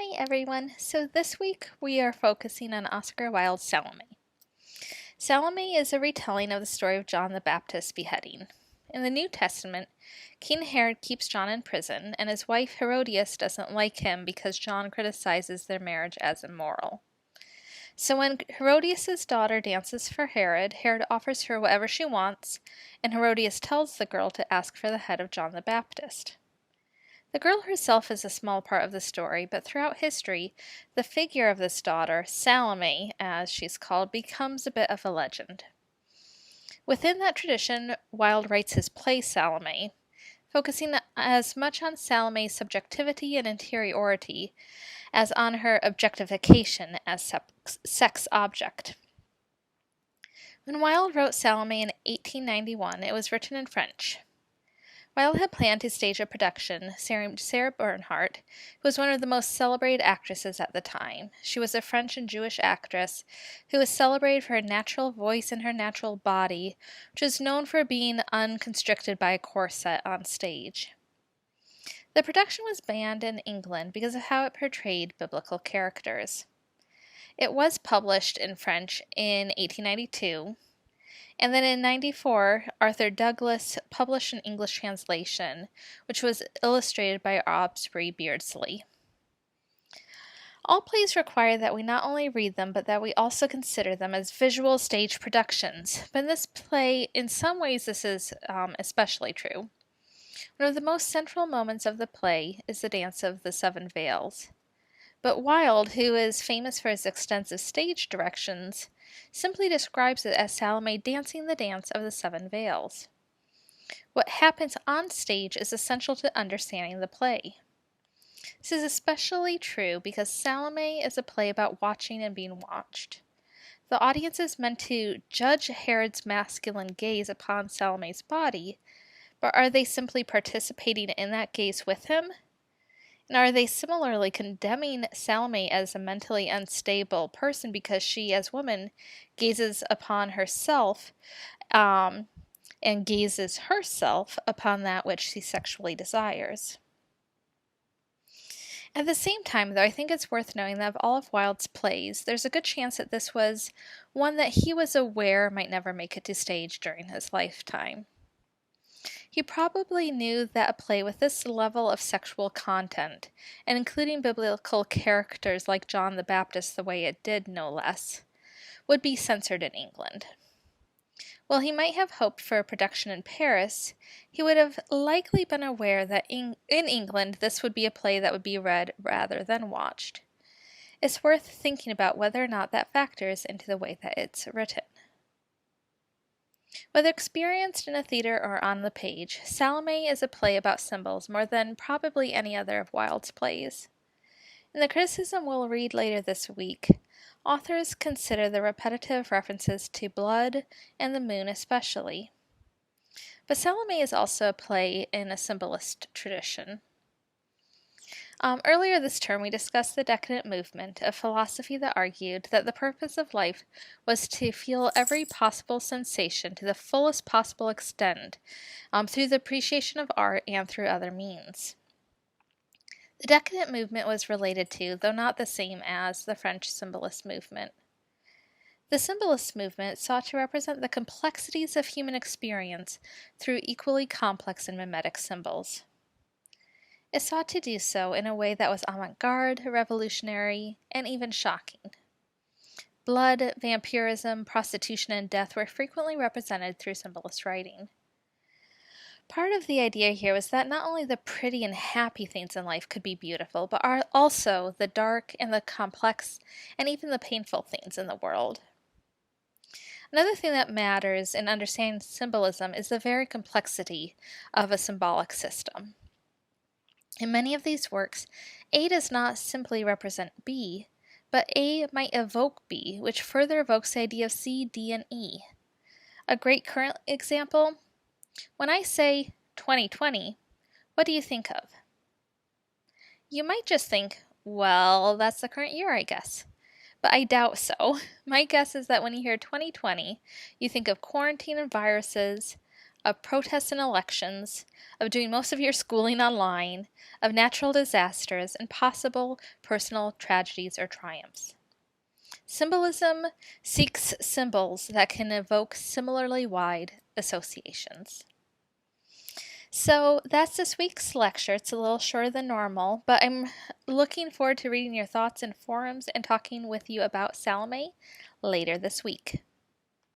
Hi everyone. So this week we are focusing on Oscar Wilde's Salome. Salome is a retelling of the story of John the Baptist's beheading. In the New Testament, King Herod keeps John in prison, and his wife Herodias doesn't like him because John criticizes their marriage as immoral. So when Herodias' daughter dances for Herod, Herod offers her whatever she wants, and Herodias tells the girl to ask for the head of John the Baptist. The girl herself is a small part of the story, but throughout history, the figure of this daughter, Salome, as she's called, becomes a bit of a legend. Within that tradition, Wilde writes his play Salome, focusing as much on Salome's subjectivity and interiority as on her objectification as sex object. When Wilde wrote Salome in 1891, it was written in French. Wilde had planned to stage a production starring Sarah Bernhardt, who was one of the most celebrated actresses at the time. She was a French and Jewish actress who was celebrated for her natural voice and her natural body, which was known for being unconstricted by a corset on stage. The production was banned in England because of how it portrayed biblical characters. It was published in French in 1892. And then in 1994, Arthur Douglas published an English translation, which was illustrated by Aubrey Beardsley. All plays require that we not only read them, but that we also consider them as visual stage productions. But in this play, in some ways, this is especially true. One of the most central moments of the play is the dance of the Seven Veils. But Wilde, who is famous for his extensive stage directions, simply describes it as Salome dancing the dance of the Seven Veils. What happens on stage is essential to understanding the play. This is especially true because Salome is a play about watching and being watched. The audience is meant to judge Herod's masculine gaze upon Salome's body, but are they simply participating in that gaze with him? And are they similarly condemning Salome as a mentally unstable person because she, as woman, gazes upon herself and gazes herself upon that which she sexually desires? At the same time, though, I think it's worth knowing that of all of Wilde's plays, there's a good chance that this was one that he was aware might never make it to stage during his lifetime. He probably knew that a play with this level of sexual content, and including biblical characters like John the Baptist the way it did, no less, would be censored in England. While he might have hoped for a production in Paris, he would have likely been aware that in England this would be a play that would be read rather than watched. It's worth thinking about whether or not that factors into the way that it's written. Whether experienced in a theater or on the page, Salome is a play about symbols more than probably any other of Wilde's plays. In the criticism we'll read later this week, authors consider the repetitive references to blood and the moon especially. But Salome is also a play in a symbolist tradition. Earlier this term, we discussed the decadent movement, a philosophy that argued that the purpose of life was to feel every possible sensation to the fullest possible extent through the appreciation of art and through other means. The decadent movement was related to, though not the same as, the French symbolist movement. The symbolist movement sought to represent the complexities of human experience through equally complex and mimetic symbols. It sought to do so in a way that was avant-garde, revolutionary, and even shocking. Blood, vampirism, prostitution, and death were frequently represented through symbolist writing. Part of the idea here was that not only the pretty and happy things in life could be beautiful, but also the dark and the complex and even the painful things in the world. Another thing that matters in understanding symbolism is the very complexity of a symbolic system. In many of these works, A does not simply represent B, but A might evoke B, which further evokes the idea of C, D, and E. A great current example: when I say 2020, what do you think of? You might just think, well, that's the current year, I guess. But I doubt so. My guess is that when you hear 2020, you think of quarantine and viruses, of protests and elections, of doing most of your schooling online, of natural disasters, and possible personal tragedies or triumphs. Symbolism seeks symbols that can evoke similarly wide associations. So that's this week's lecture. It's a little shorter than normal, but I'm looking forward to reading your thoughts in forums and talking with you about Salomé later this week.